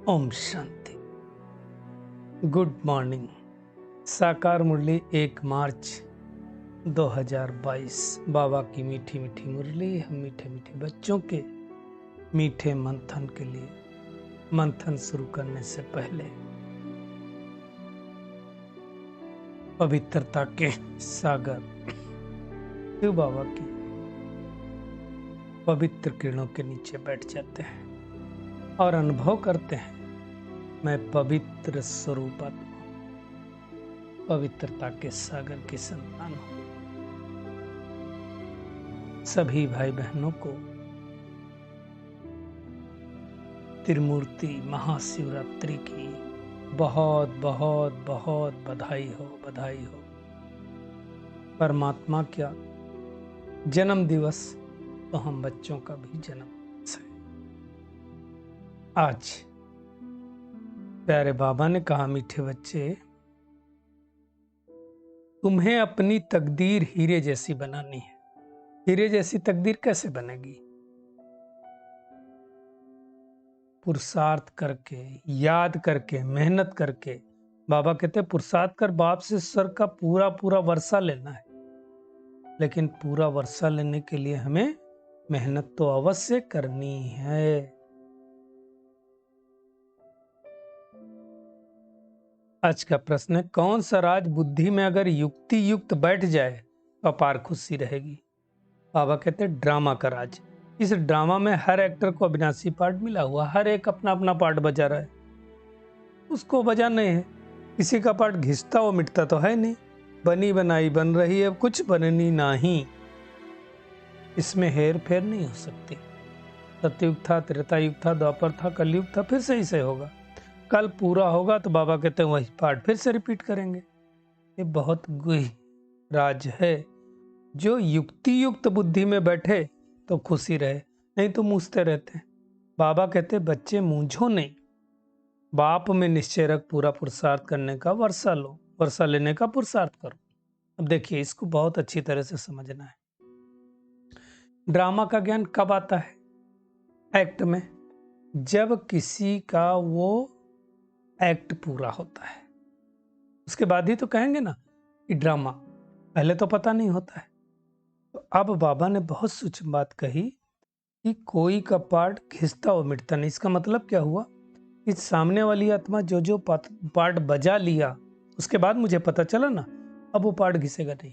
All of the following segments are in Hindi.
ओम शांति। Good morning. साकार मुरली 1 मार्च 2022। बाबा की मीठी मीठी मुरली हम मीठे मीठे बच्चों के मीठे मंथन के लिए। मंथन शुरू करने से पहले पवित्रता के सागर शिव बाबा की पवित्र किरणों के नीचे बैठ जाते हैं और अनुभव करते हैं, मैं पवित्र स्वरूप आत्मा, पवित्रता के सागर की संतान हूं। सभी भाई बहनों को त्रिमूर्ति महाशिवरात्रि की बहुत बहुत बहुत बधाई हो, बधाई हो। परमात्मा क्या जन्म दिवस, तो हम बच्चों का भी जन्म दिवस है। आज प्यारे बाबा ने कहा, मीठे बच्चे, तुम्हें अपनी तकदीर हीरे जैसी बनानी है। हीरे जैसी तकदीर कैसे बनेगी? पुरुषार्थ करके, याद करके, मेहनत करके। बाबा कहते हैं पुरुषार्थ कर बाप से सर का पूरा पूरा वर्षा लेना है, लेकिन पूरा वर्षा लेने के लिए हमें मेहनत तो अवश्य करनी है। आज का प्रश्न है, कौन सा राज बुद्धि में अगर युक्ति युक्त बैठ जाए तो अपार खुशी रहेगी? बाबा कहते हैं ड्रामा का राज। इस ड्रामा में हर एक्टर को अविनाशी पार्ट मिला हुआ, हर एक अपना अपना पार्ट बजा रहा है, उसको बजा नहीं है। किसी का पार्ट घिसता वो मिटता तो है नहीं, बनी बनाई बन रही है, कुछ बननी नहीं। इसमें हेर फेर नहीं हो सकती। सतयुग था, त्रेता युग था, द्वापर था, कलयुग था, फिर से ही से होगा। कल पूरा होगा तो बाबा कहते हैं वही पार्ट फिर से रिपीट करेंगे। ये बहुत गुही राज है। जो युक्ति युक्त बुद्धि में बैठे तो खुशी रहे, नहीं तो मूझते रहते हैं। बाबा कहते बच्चे मूंझो नहीं, बाप में निश्चय रख, पूरा पुरुषार्थ करने का वर्षा लो, वर्षा लेने का पुरुषार्थ करो। अब देखिए, इसको बहुत अच्छी तरह से समझना है। ड्रामा का ज्ञान कब आता है? एक्ट में। जब किसी का वो एक्ट पूरा होता है, उसके बाद ही तो कहेंगे ना कि ड्रामा। पहले तो पता नहीं होता है। तो अब बाबा ने बहुत सूक्ष्म बात कही कि कोई का पार्ट घिसता हुआ मिटता नहीं। इसका मतलब क्या हुआ? कि सामने वाली आत्मा जो जो पार्ट बजा लिया, उसके बाद मुझे पता चला ना, अब वो पार्ट घिसेगा नहीं।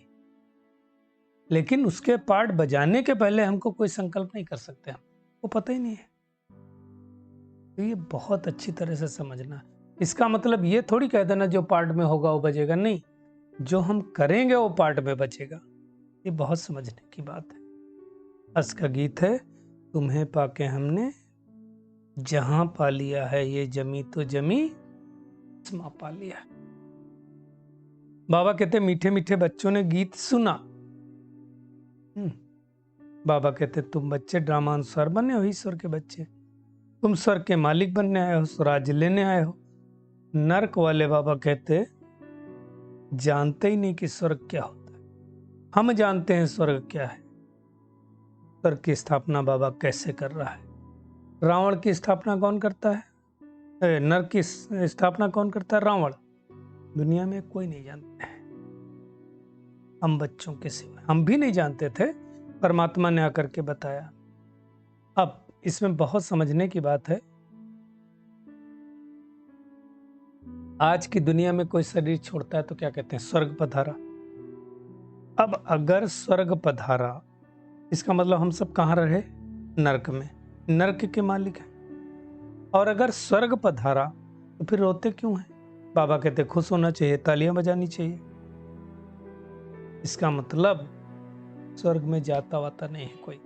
लेकिन उसके पार्ट बजाने के पहले हमको कोई संकल्प नहीं कर सकते, हम वो पता ही नहीं है। तो ये बहुत अच्छी तरह से समझना। इसका मतलब ये थोड़ी कह देना जो पार्ट में होगा वो बजेगा, नहीं, जो हम करेंगे वो पार्ट में बचेगा। ये बहुत समझने की बात है। आज का गीत है, तुम्हें पाके हमने जहां पा लिया है, ये जमी तो जमी आसमां पा लिया। बाबा कहते मीठे मीठे बच्चों ने गीत सुना। बाबा कहते तुम बच्चे ड्रामा अनुसार बने हो, ईश्वर के बच्चे। तुम स्वर्ग के मालिक बनने आए हो, स्वराज लेने आए हो। नरक वाले बाबा कहते जानते ही नहीं कि स्वर्ग क्या होता है। हम जानते हैं स्वर्ग क्या है। स्वर्ग की स्थापना बाबा कैसे कर रहा है। रावण की स्थापना कौन करता है? नरक की स्थापना कौन करता है? रावण। दुनिया में कोई नहीं जानता है, हम बच्चों के सिवा। हम भी नहीं जानते थे, परमात्मा ने आकर के बताया। अब इसमें बहुत समझने की बात है। आज की दुनिया में कोई शरीर छोड़ता है तो क्या कहते हैं? स्वर्ग पधारा। अब अगर स्वर्ग पधारा, इसका मतलब हम सब कहां रहे? नरक में। नरक के मालिक हैं। और अगर स्वर्ग पधारा तो फिर रोते क्यों हैं? बाबा कहते खुश होना चाहिए, तालियां बजानी चाहिए। इसका मतलब स्वर्ग में जाता वाता नहीं है कोई।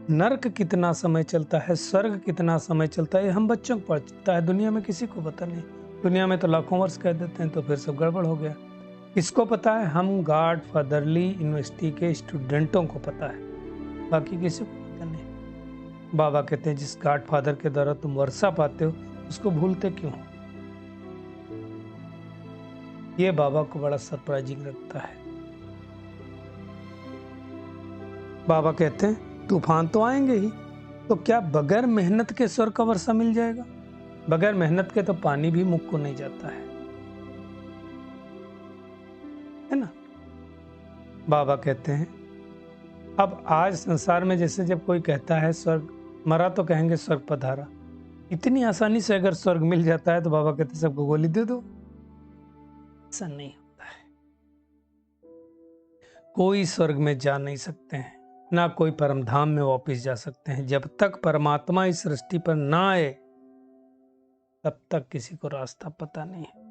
नरक कितना समय चलता है, स्वर्ग कितना समय चलता है, हम बच्चों को पता है, दुनिया में किसी को पता नहीं। दुनिया में तो लाखों वर्ष कह देते हैं, तो फिर सब गड़बड़ हो गया। किसको पता है? हम गॉड फादरली यूनिवर्सिटी के स्टूडेंटों को पता है, बाकी किसी को पता नहीं। बाबा कहते हैं जिस गॉड फादर के द्वारा तुम वर्षा पाते हो, उसको भूलते क्यों? ये बाबा को बड़ा सरप्राइजिंग लगता है। बाबा कहते हैं तूफान तो आएंगे ही, तो क्या बगैर मेहनत के स्वर्ग का वर्षा मिल जाएगा? बगैर मेहनत के तो पानी भी मुख को नहीं जाता है ना? बाबा कहते हैं अब आज संसार में जैसे जब कोई कहता है स्वर्ग मरा तो कहेंगे स्वर्ग पधारा। इतनी आसानी से अगर स्वर्ग मिल जाता है तो बाबा कहते हैं सबको गोली दे दो। ऐसा नहीं होता है। कोई स्वर्ग में जा नहीं सकते हैं, ना कोई परम धाम में वापस जा सकते हैं। जब तक परमात्मा इस सृष्टि पर ना आए तब तक किसी को रास्ता पता नहीं है।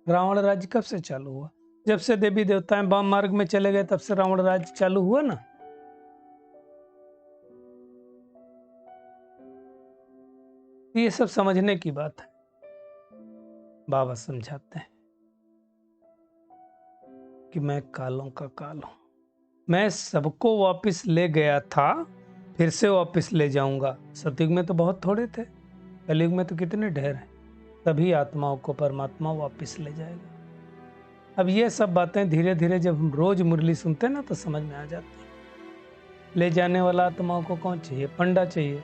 रावण राज्य कब से चालू हुआ? जब से देवी देवताएं वाम मार्ग में चले गए तब से रावण राज्य चालू हुआ ना। ये सब समझने की बात है। बाबा समझाते हैं कि मैं कालों का काल हूं, मैं सबको वापस ले गया था, फिर से वापस ले जाऊंगा। सतयुग में तो बहुत थोड़े थे, कलयुग में तो कितने ढेर हैं। सभी आत्माओं को परमात्मा वापस ले जाएगा। अब ये सब बातें धीरे धीरे जब हम रोज मुरली सुनते हैं ना तो समझ में आ जाती है। ले जाने वाला आत्माओं को कौन चाहिए? पंडा चाहिए।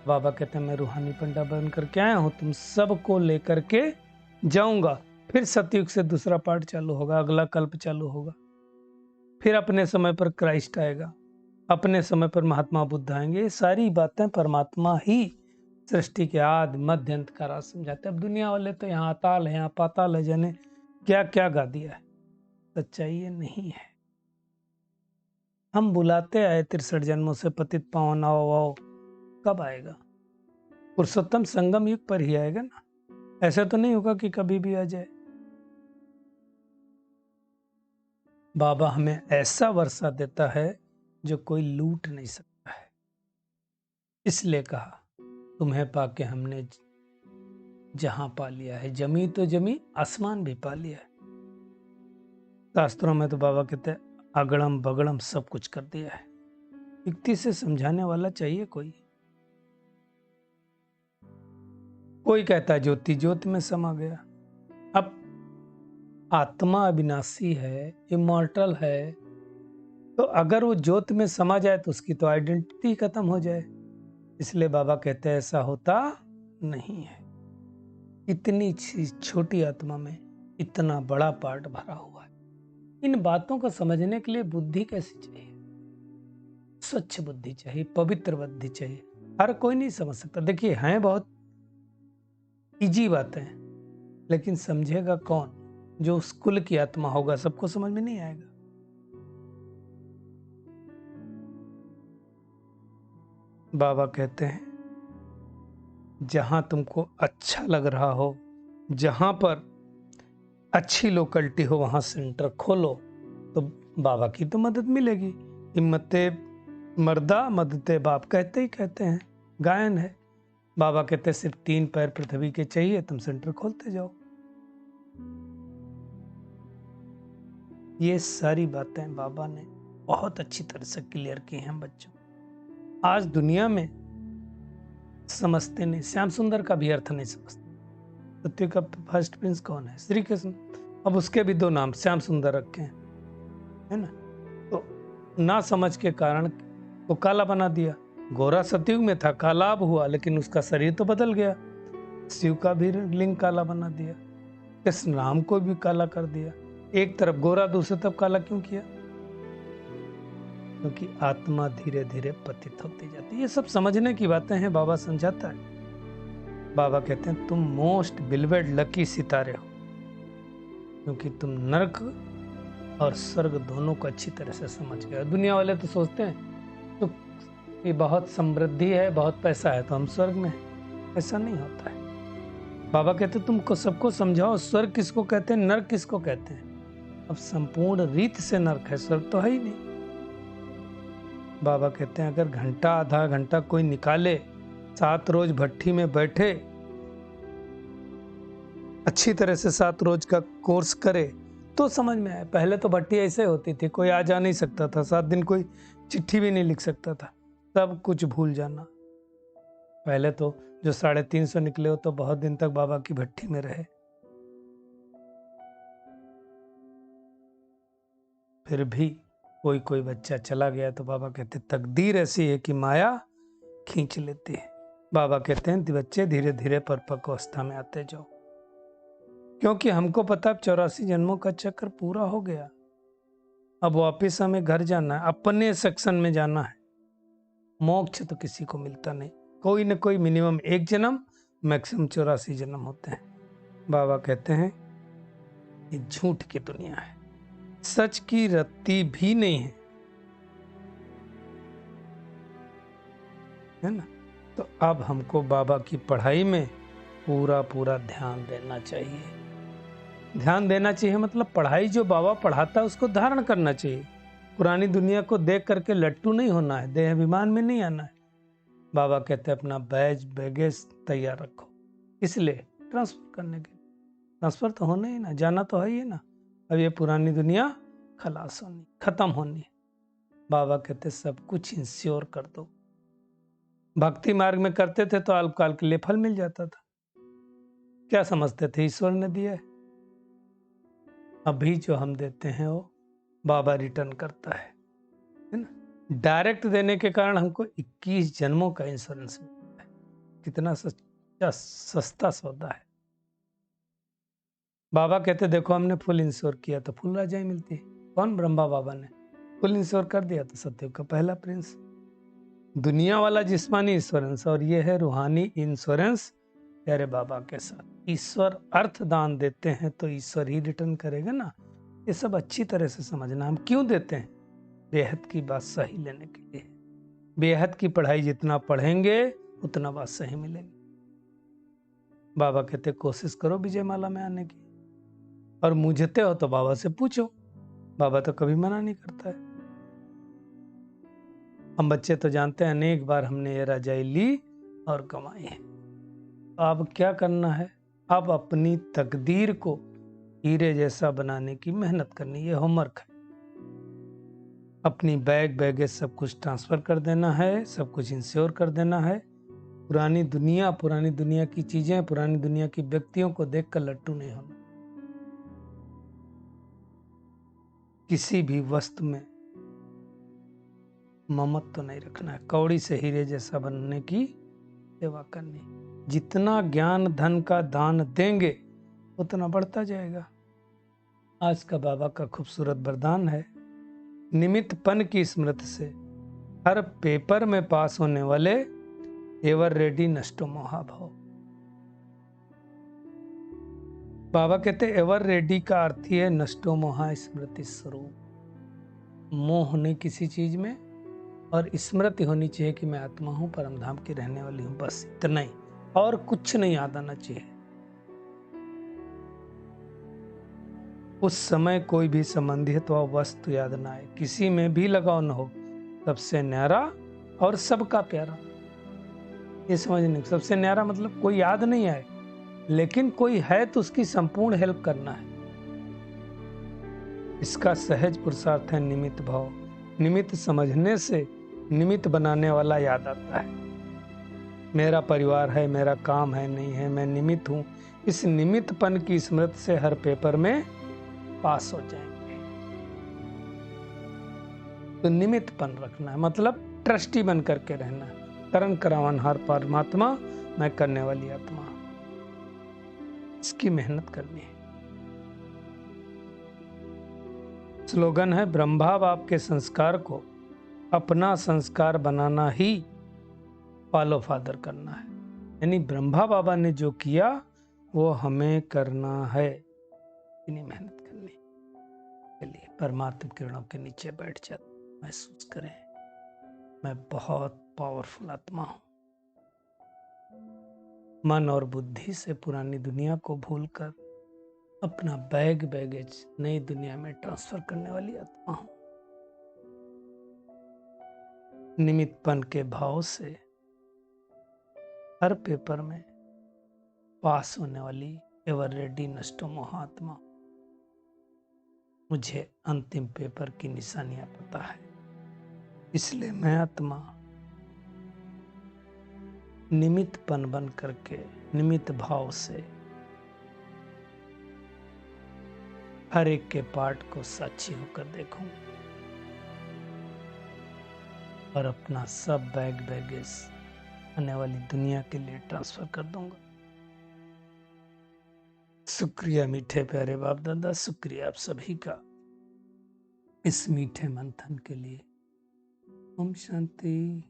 बाबा कहते हैं मैं रूहानी पंडा बन करके आया हूं, तुम सबको लेकर के जाऊंगा। फिर सतयुग से दूसरा पार्ट चालू होगा, अगला कल्प चालू होगा। फिर अपने समय पर क्राइस्ट आएगा, अपने समय पर महात्मा बुद्ध आएंगे। ये सारी बातें परमात्मा ही सृष्टि के आदि मध्य अंत का राज समझाते हैं। अब दुनिया वाले तो यहाँ अताल है, यहाँ पाताल है, जाने क्या क्या गा दिया है। सच्चाई ये नहीं है। हम बुलाते आए 63 जन्मों से पतित पावन आओ आओ, कब आएगा? पुरुषोत्तम संगम युग पर ही आएगा ना। ऐसा तो नहीं होगा कि कभी भी आ जाए। बाबा हमें ऐसा वर्षा देता है जो कोई लूट नहीं सकता है। इसलिए कहा तुम्हें पाके हमने जहां पा लिया है, जमी तो जमी, आसमान भी पा लिया है। शास्त्रों में तो बाबा कहते हैं अगड़म बगड़म सब कुछ कर दिया है। युक्ति से समझाने वाला चाहिए कोई। कोई कहता है ज्योति ज्योति में समा गया। अब आत्मा अविनाशी है, इमॉर्टल है, तो अगर वो ज्योत में समा जाए तो उसकी तो आइडेंटिटी खत्म हो जाए। इसलिए बाबा कहते हैं ऐसा होता नहीं है। इतनी छोटी आत्मा में इतना बड़ा पार्ट भरा हुआ है। इन बातों को समझने के लिए बुद्धि कैसी चाहिए? स्वच्छ बुद्धि चाहिए, पवित्र बुद्धि चाहिए। हर कोई नहीं समझ सकता। देखिए हैं बहुत इजी बातें, लेकिन समझेगा कौन? जो उस कुल की आत्मा होगा। सबको समझ में नहीं आएगा। बाबा कहते हैं जहां तुमको अच्छा लग रहा हो, जहां पर अच्छी लोकलिटी हो, वहां सेंटर खोलो तो बाबा की तो मदद मिलेगी। हिम्मते मर्दा मददे बाप कहते ही कहते हैं, गायन है। बाबा कहते हैं सिर्फ 3 पैर पृथ्वी के चाहिए, तुम सेंटर खोलते जाओ। ये सारी बातें बाबा ने बहुत अच्छी तरह से क्लियर की हैं बच्चों। आज दुनिया में समझते नहीं, श्याम सुंदर का भी अर्थ नहीं समझते। सत्य का फर्स्ट प्रिंस कौन है? श्री कृष्ण। अब उसके भी 2 नाम श्याम सुंदर रखे हैं, है ना? तो ना समझ के कारण वो काला बना दिया। गोरा सतयुग में था, कालाब हुआ, लेकिन उसका शरीर तो बदल गया। शिव का भी लिंग काला बना दिया, कृष्ण राम को भी काला कर दिया। एक तरफ गोरा, दूसरी तरफ काला क्यों किया? क्योंकि आत्मा धीरे धीरे पतित होती जाती है। ये सब समझने की बातें हैं, बाबा समझाता है। बाबा कहते हैं तुम मोस्ट बिलवेड लकी सितारे हो, क्योंकि तुम नरक और स्वर्ग दोनों को अच्छी तरह से समझ गए। दुनिया वाले तो सोचते हैं तो ये बहुत समृद्धि है, बहुत पैसा है तो हम स्वर्ग में हैं। ऐसा नहीं होता है। बाबा कहते तुमको सबको समझाओ स्वर्ग किसको कहते हैं, नरक किसको कहते हैं। अब संपूर्ण रीत से नरक है, स्वर्ग तो है ही नहीं। बाबा कहते हैं अगर घंटा आधा घंटा कोई निकाले, 7 रोज भट्टी में बैठे, अच्छी तरह से 7 रोज का कोर्स करे तो समझ में आए। पहले तो भट्टी ऐसे होती थी, कोई आ जा नहीं सकता था, 7 दिन कोई चिट्ठी भी नहीं लिख सकता था, सब कुछ भूल जाना। पहले तो जो 350 निकले हो तो बहुत दिन तक बाबा की भट्टी में रहे। फिर भी कोई कोई बच्चा चला गया तो बाबा कहते तकदीर ऐसी है कि माया खींच लेती है। बाबा कहते हैं बच्चे धीरे धीरे परिपक्व अवस्था में आते जाओ, क्योंकि हमको पता 84 जन्मों का चक्र पूरा हो गया। अब वापिस हमें घर जाना है, अपने सेक्शन में जाना है। मोक्ष तो किसी को मिलता नहीं, कोई न कोई मिनिमम 1 जन्म, मैक्सिमम 84 जन्म होते हैं। बाबा कहते हैं ये झूठ की दुनिया है, सच की रत्ती भी नहीं है ना। तो अब हमको बाबा की पढ़ाई में पूरा पूरा ध्यान देना चाहिए। ध्यान देना चाहिए मतलब पढ़ाई जो बाबा पढ़ाता है उसको धारण करना चाहिए। पुरानी दुनिया को देख करके लट्टू नहीं होना है, देह अभिमान में नहीं आना है। बाबा कहते हैं अपना बैगेज तैयार रखो, इसलिए ट्रांसफर करने के लिए। ट्रांसफर तो होना ही ना, जाना तो है ही ना। अब ये पुरानी दुनिया खलास होनी, खत्म होनी। बाबा कहते सब कुछ इंश्योर कर दो। भक्ति मार्ग में करते थे तो अल्पकाल के लिए फल मिल जाता था, क्या समझते थे ईश्वर ने दिया है। अभी जो हम देते हैं वो बाबा रिटर्न करता है ना। डायरेक्ट देने के कारण हमको 21 जन्मों का इंश्योरेंस मिलता है। कितना सस्ता सौदा है। बाबा कहते देखो हमने फुल इंश्योर किया तो फुल राजाई मिलती है। कौन? ब्रह्मा बाबा ने फुल इंश्योर कर दिया तो सत्ययुग का पहला प्रिंस। दुनिया वाला जिस्मानी इंश्योरेंस और ये है रूहानी इंश्योरेंस प्यारे बाबा के साथ। ईश्वर अर्थ दान देते हैं तो ईश्वर ही रिटर्न करेगा ना। ये सब अच्छी तरह से समझना। हम क्यों देते हैं? बेहद की बात सही लेने के लिए। बेहद की पढ़ाई जितना पढ़ेंगे उतना बात सही मिलेगी। बाबा कहते कोशिश करो विजय माला में आने की, और मुझते हो तो बाबा से पूछो। बाबा तो कभी मना नहीं करता है। हम बच्चे तो जानते हैं अनेक बार हमने ये रजाई ली और कमाई है। अब क्या करना है? अब अपनी तकदीर को हीरे जैसा बनाने की मेहनत करनी, ये होमवर्क है। अपनी बैगेज सब कुछ ट्रांसफर कर देना है, सब कुछ इंश्योर कर देना है। पुरानी दुनिया की चीजें, पुरानी दुनिया की व्यक्तियों को देखकर लट्टू नहीं होना। किसी भी वस्तु में ममत्व तो नहीं रखना है। कौड़ी से हीरे जैसा बनने की सेवा करनी। जितना ज्ञान धन का दान देंगे उतना बढ़ता जाएगा। आज का बाबा का खूबसूरत वरदान है, निमित्तपन की स्मृति से हर पेपर में पास होने वाले एवर रेडी नष्टो मोहाभाव। बाबा कहते एवर रेडी का अर्थ ही है नष्टो मोहा स्मृति स्वरूप। मोह नहीं किसी चीज में, और स्मृति होनी चाहिए कि मैं आत्मा हूं, परम धाम की रहने वाली हूं, बस इतना ही, और कुछ नहीं याद आना चाहिए। उस समय कोई भी संबंधित व वस्तु याद ना आए, किसी में भी लगाव न हो, सबसे न्यारा और सबका प्यारा। ये समझने, सबसे न्यारा मतलब कोई याद नहीं आए, लेकिन कोई है तो उसकी संपूर्ण हेल्प करना है। इसका सहज पुरुषार्थ है निमित्त भाव। निमित्त समझने से निमित्त बनाने वाला याद आता है। मेरा परिवार है, मेरा काम है, नहीं है, मैं निमित्त हूं। इस निमित्तपन की स्मृति से हर पेपर में पास हो जाएंगे। तो निमित्तपन रखना है, मतलब ट्रस्टी बन करके रहना है। करण करावनहार परमात्मा, मैं करने वाली आत्मा, इसकी मेहनत करनी है। स्लोगन है, ब्रह्मा बाप के संस्कार को अपना संस्कार बनाना ही फॉलो फादर करना है। यानी ब्रह्मा बाबा ने जो किया वो हमें करना है, इतनी मेहनत करनी। चलिए परमात्मा किरणों के नीचे बैठ जाते, महसूस करें मैं बहुत पावरफुल आत्मा हूं। मन और बुद्धि से पुरानी दुनिया को भूलकर अपना बैगेज नई दुनिया में ट्रांसफर करने वाली आत्मा हूं। निमित्तपन के भाव से हर पेपर में पास होने वाली एवर रेडी नष्टो मोहात्मा। मुझे अंतिम पेपर की निशानियां पता है, इसलिए मैं आत्मा निमित्तपन बन करके निमित्त भाव से हर एक के पार्ट को साक्षी होकर देखूं। और अपना सब बैग बैगेज आने वाली दुनिया के लिए ट्रांसफर कर दूंगा। शुक्रिया मीठे प्यारे बाप दादा, शुक्रिया आप सभी का इस मीठे मंथन के लिए। ओम शांति।